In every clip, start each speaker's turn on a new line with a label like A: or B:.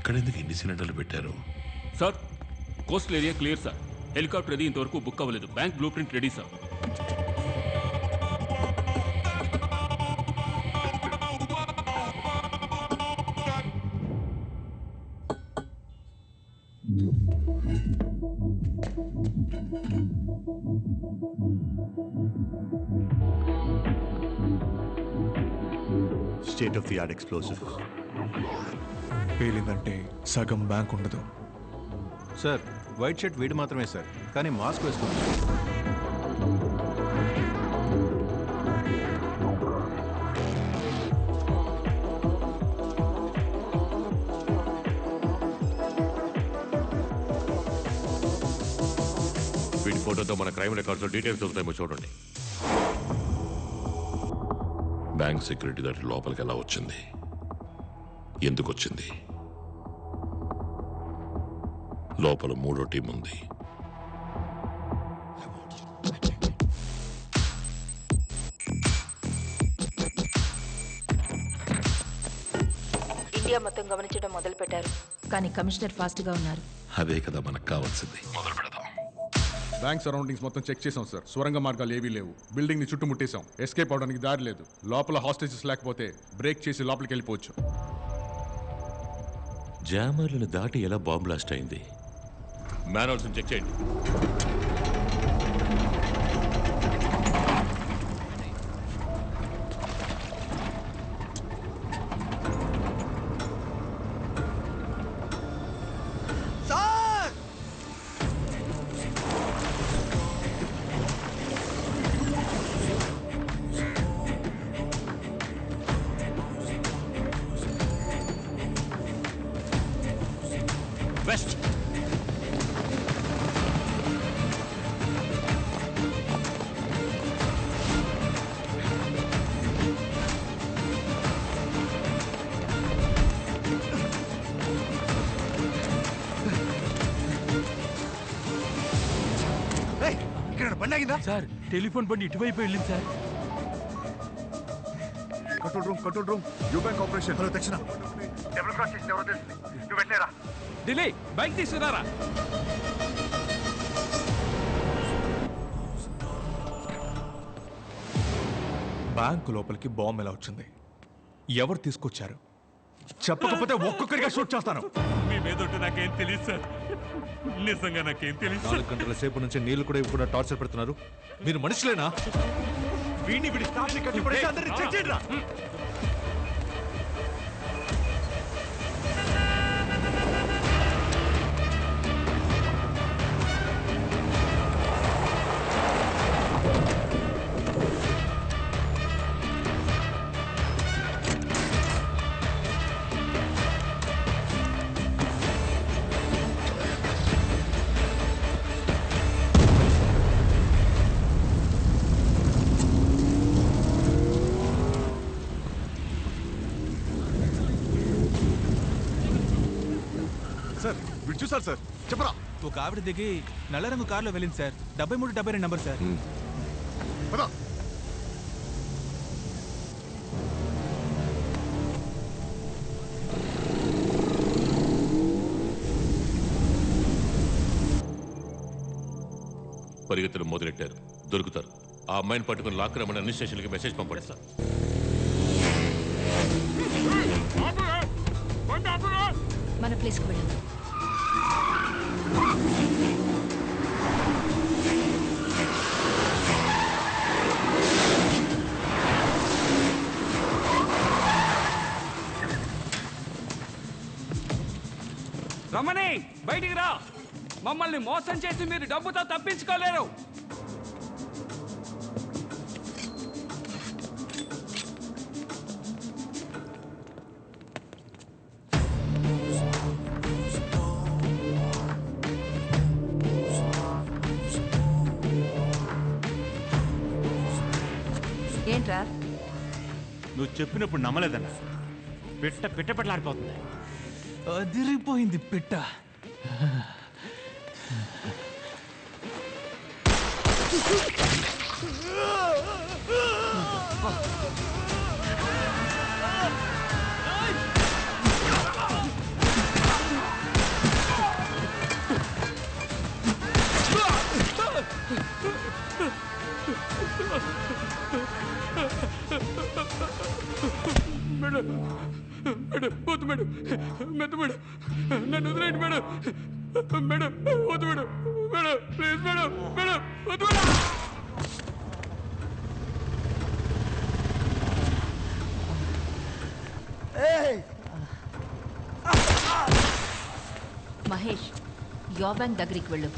A: ఇక్కడ ఎందుకు ఎన్ని సిలిండర్లు పెట్టారు?
B: Sir coastal area clear sir. Helicopter అది ఇంతవరకు బుక్ అవ్వలేదు. Bank blue print ready sir.
C: State of the art explosive.
D: పేలిందంటే సగం బ్యాంక్ ఉండదు
E: సార్. వైట్ షర్ట్ వీడు మాత్రమే సార్, కానీ మాస్క్ వేసుకుంది.
A: వీడి ఫోటోతో మన క్రైమ్ రికార్డ్స్లో డీటెయిల్స్ దొరుకుతాయేమో చూడండి. బ్యాంక్ సెక్యూరిటీ గార్డ్ లోపలికి ఎలా వచ్చింది, ఎందుకు వచ్చింది? లోపల 3వ టీం ఉంది.
F: ఇండియా మొత్తం గమనించడం మొదలు పెట్టారు, కానీ కమిషనర్ ఫాస్ట్ గా ఉన్నారు.
A: అదే కదా మనకు కావాల్సింది. మొదలు పెడదాం.
G: బ్యాంక్ సరౌండింగ్స్ మొత్తం చెక్ చేసాం సార్. సొరంగ మార్గాలు ఏవీ లేవు. బిల్డింగ్ ని చుట్టుముట్టేశాం. ఎస్కేప్ అవడానికి దారి లేదు. లోపల హాస్టేజెస్ లేకపోతే బ్రేక్ చేసి లోపలికి వెళ్ళిపోవచ్చు.
A: జామర్లను దాటి ఎలా బాంబ్ బ్లాస్ట్ అయింది? మ్యాన్హోల్స్ చెక్ చేయండి. వెస్ట్.
D: ఇక్కడ బండి ఆగిందా
B: సార్? టెలిఫోన్ బండి ఇటువైపు వెళ్ళింది sir.
D: Control room you bank operation. Hello దక్షిణ, డబుల్ క్రాస్ చేసి ఎవరో తెలిసింది. నువ్వు వెళ్ళేరా?
B: ఢిల్లీ బైక్ తీసుకురారా.
D: బ్యాంకు లోపలికి బాంబు ఎలా వచ్చింది? ఎవరు తీసుకొచ్చారు? చెప్పకపోతే ఒక్కొక్కరిగా షూట్ చేస్తాను.
B: మీ మీద నాకేం తెలియదు సార్. నిజంగా నాకేం తెలియదు.
D: 4 గంటల సేపు నుంచి నీళ్లు కూడా ఇవ్వకుండా టార్చర్ పెడుతున్నారు. మీరు మనుషులేనా? వీడిని విడి స్టాఫ్ని కట్టిపడేసి అందరినీ చెక్ చేయండిరా.
E: సార్ వీడు చూసారు సార్, చెప్పరా?
H: ఒక ఆవిడ దిగి నల్ల రంగు కారులో వెళ్ళింది సార్. 7372 number sir.
E: పదా.
A: పరిగెత్తులు మొదలెట్టారు. దొరుకుతారు. ఆ అమ్మాయిని పట్టుకుని లాక్ రమ్మని అన్ని స్టేషన్లకి మెసేజ్ పంపండి సార్.
F: మన ప్లేస్కి వెళ్ళాం.
B: రమణి బయటికి రా. మమ్మల్ని మోసం చేసి మీరు డబ్బుతో తప్పించుకోలేరు.
F: ఏంట్రా?
H: నువ్వు చెప్పినప్పుడు నమ్మలేదన్నా. పిట్టపట్లాడిపోతుంది. అదిరిపోయింది పిట్ట.
B: మెత్త మేడం, నన్ను వదిలేండి మేడం. మేడం వద్దు madam, madam please madam, madam వద్దు మేడం.
F: మహేష్, యో బ్యాంక్ దగ్గరికి వెళ్ళు.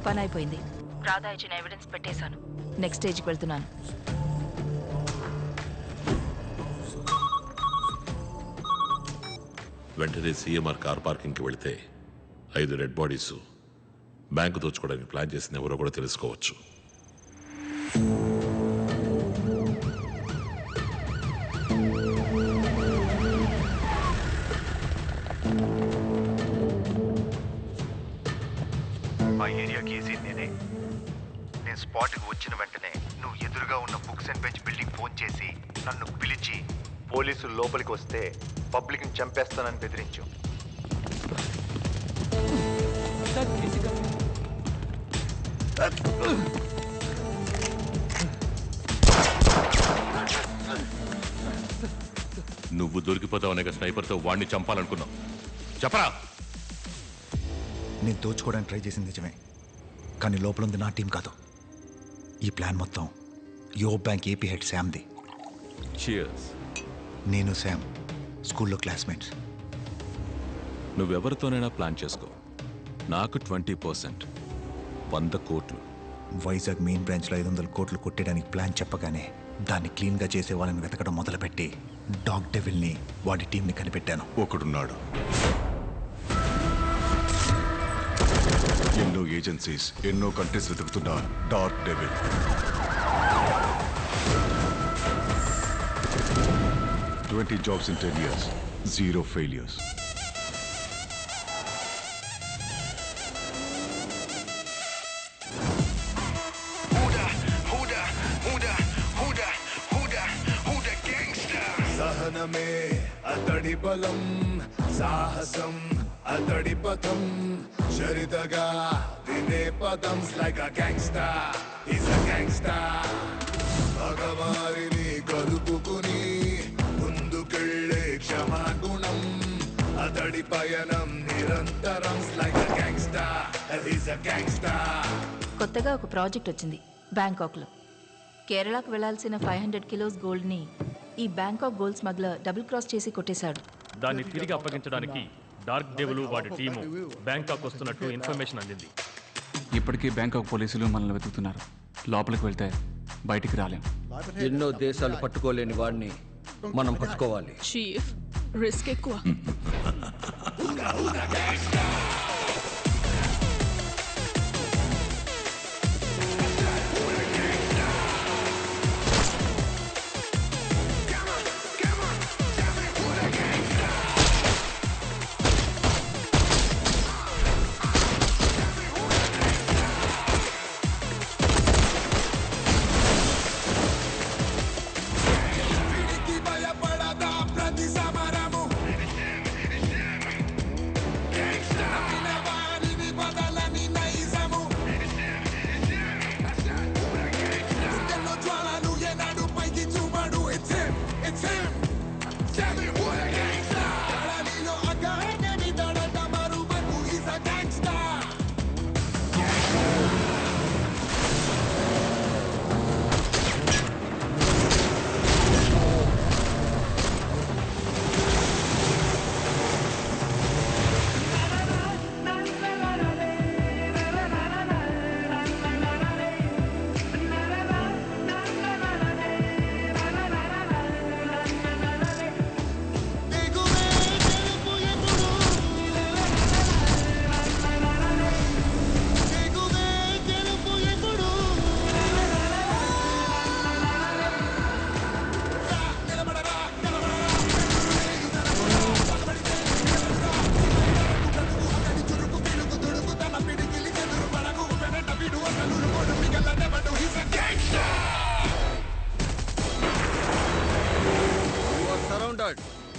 F: పని అయిపోయింది. రాధా ఇచ్చిన ఎవిడెన్స్ పెట్టేశాను. నెక్స్ట్ స్టేజ్కి వెళ్తున్నాను.
A: వెంటనే సీఎంఆర్ కార్ పార్కింగ్కి వెళితే 5 డెడ్ బాడీస్ బ్యాంకు దోచుకోవడానికి ప్లాన్ చేసిన ఎవరో కూడా తెలుసుకోవచ్చు.
C: మా ఏరియాకి ఏసీ నేనే. నేను స్పాట్కి వచ్చిన వెంటనే నువ్వు ఎదురుగా ఉన్న books and bench building phone చేసి నన్ను పిలిచి పోలీసులు లోపలికి వస్తే పబ్లిక్ని చంపేస్తానని బెదిరించు.
A: నువ్వు దొరికిపోతావనే స్నైపర్తో వాడిని చంపాలనుకున్నావు. చెప్పరా?
I: నేను దోచుకోవడానికి ట్రై చేసింది నిజమే, కానీ లోపల ఉంది నా టీం కాదు. ఈ ప్లాన్ మొత్తం యో బ్యాంక్ ఏపీ హెడ్ శామ్ది. నేను శామ్ స్కూల్లో క్లాస్మేట్స్.
J: నువ్వెవరితోనైనా ప్లాన్ చేసుకో. నాకు 20%, 100 కోట్లు.
I: వైజాగ్ మెయిన్ బ్రాంచ్లో 500 కోట్లు కొట్టేయడానికి ప్లాన్ చెప్పగానే దాన్ని క్లీన్గా చేసే వాళ్ళని వెతకడం మొదలుపెట్టి డాగ్ డెవిల్ని, వాడి టీంని కనిపెట్టాను.
K: ఒకడున్నాడు. ఎన్నో ఏజెన్సీస్, ఎన్నో కంట్రీస్ వెతుకుతున్న dark devil. $20 jobs in 10 years, 0 failures.
L: సహనమే అతడి బలం, సాహసం అతడి పథం, చరితగా వినే పదం. Like a gangster, is a gangster. భగవారిని కలుపుకుని ముందుకెళ్ళే క్షమాగుణం, అతడి పయనం నిరంతరం. Like a gangster, is a gangster.
F: కొత్తగా ఒక ప్రాజెక్ట్ వచ్చింది బ్యాంకాక్లో. కేరళకు వెళ్లాల్సిన 500 కిలోస్ గోల్డ్ని ఈ Bangkok gold smuggler double cross చేసి కొట్టేశాడు.
M: దాన్ని తిరిగి అప్పగించడానికి డార్క్ డెవిల్ వాడి టీము బ్యాంకాక్ వస్తున్నట్టు ఇన్ఫర్మేషన్ అందింది.
B: ఇప్పటికీ బ్యాంకాక్ పోలీసులు మనల్ని వెతుకుతున్నారు. లోపలికి వెళ్తే బయటికి రాలేం.
N: ఎన్నో దేశాలు పట్టుకోలేని వాడిని మనం పట్టుకోవాలి.
O: చీఫ్, రిస్క్ ఎక్కువ.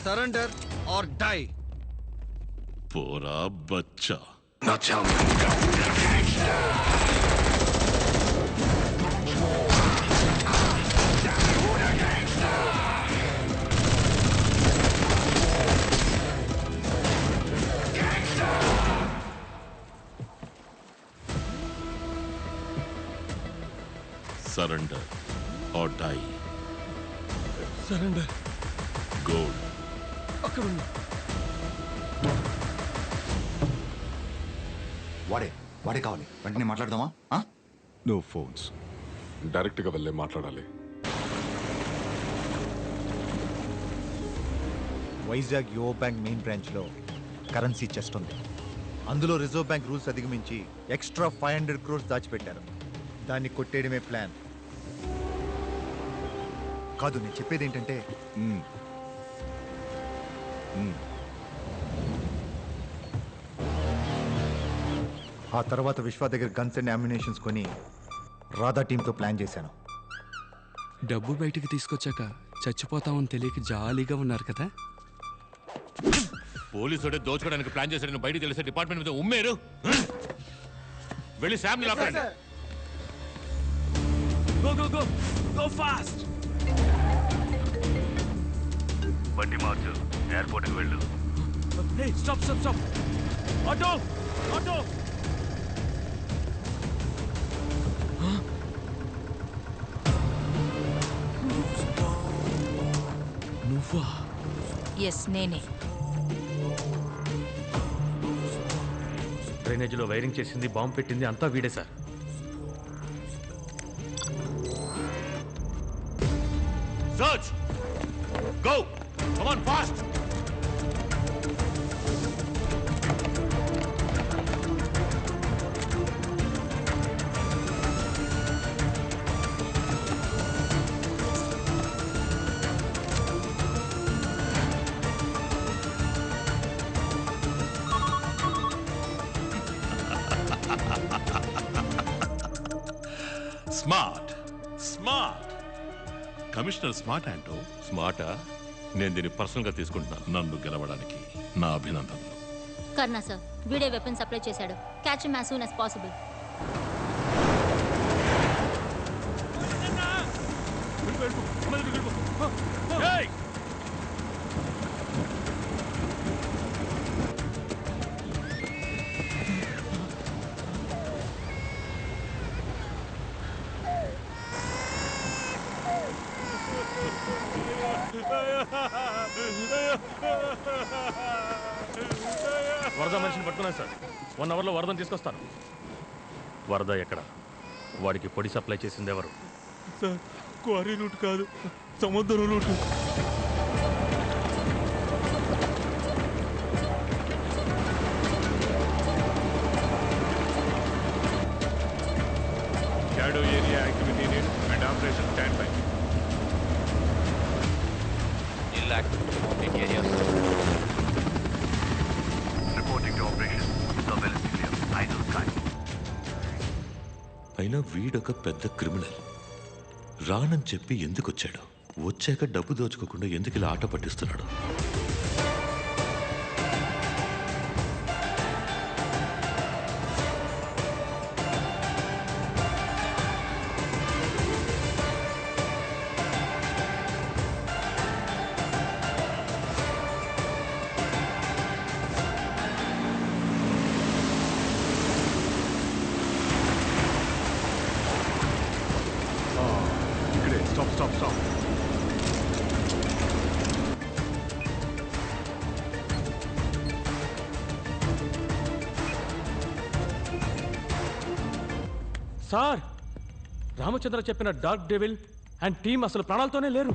N: Surrender or die.
A: పోరా బచ్చా.
L: Now tell me who the gangster. Tell me who the gangster.
A: Surrender or die.
B: Surrender.
A: Gold
B: అక్కడ ఉంది.
I: వాడే కావాలి. వెంటనే మాట్లాడదామా?
K: No phones.
G: డైరెక్ట్గా వెళ్ళే మాట్లాడాలి.
I: వైజాగ్ యువ బ్యాంక్ మెయిన్ బ్రాంచ్లో కరెన్సీ చెస్ట్ ఉంది. అందులో రిజర్వ్ బ్యాంక్ రూల్స్ అధిగమించి ఎక్స్ట్రా 500 crores దాచిపెట్టారు. దాన్ని కొట్టేయడమే ప్లాన్. కాదు, నేను చెప్పేది ఏంటంటే ఆ తర్వాత విశ్వ దగ్గర గన్స్ అండ్ అమ్యునేషన్స్ కొని రాధా టీంతో ప్లాన్ చేశాను.
B: డబ్బు బయటికి తీసుకొచ్చాక చచ్చిపోతామని తెలియక జాలీగా ఉన్నారు కదా.
A: పోలీసుడే దోచుకోవడానికి ప్లాన్ చేశాడని బయట తెలిసే డిపార్ట్మెంట్ మీద ఉమ్మేరు. వెళ్ళి శామ్ని లాపండి.
B: Go go go go fast.
C: బండి మార్చు, ఎయిర్పోర్ట్కి వెళ్ళు.
B: Hey stop stop stop. Auto auto. నువ్వా?
F: ఎస్, నేనే.
M: డ్రైనేజీలో వైరింగ్ చేసింది, బాంబు పెట్టింది అంతా వీడే sir.
A: Search. Go. Come on fast. Smart smart. Commissioner smart అంటూ స్మార్టా? నేను దీన్ని పర్సనల్గా తీసుకుంటున్నాను. నన్ను గెలవడానికి నా అభినందనలు.
P: కర్ణా సార్, వీడే వెపన్ సప్లై చేశాడు. Catch him as soon as possible.
M: వరద మనిషిని పట్టుకున్నాను సార్. 1 అవర్లో వరదను తీసుకొస్తాను. వరద ఎక్కడ? వాడికి పొడి సప్లై చేసింది ఎవరు?
H: సార్, క్వారీ రూట్ కాదు, సముద్రం route.
A: Shadow area activity need and operation stand by.
C: Reporting to operation. Surveillance clear. ఐదు స్కై.
A: అయినా వీడొక పెద్ద క్రిమినల్. రానని చెప్పి ఎందుకు వచ్చాడు? వచ్చాక డబ్బు దోచుకోకుండా ఎందుకు ఇలా ఆట పట్టిస్తున్నాడు?
K: ఇక్కడే. Stop stop stop.
M: Sir, Ramachandra చెప్పిన డార్క్ డెవిల్ అండ్ టీం అసలు ప్రాణాలతోనే లేరు.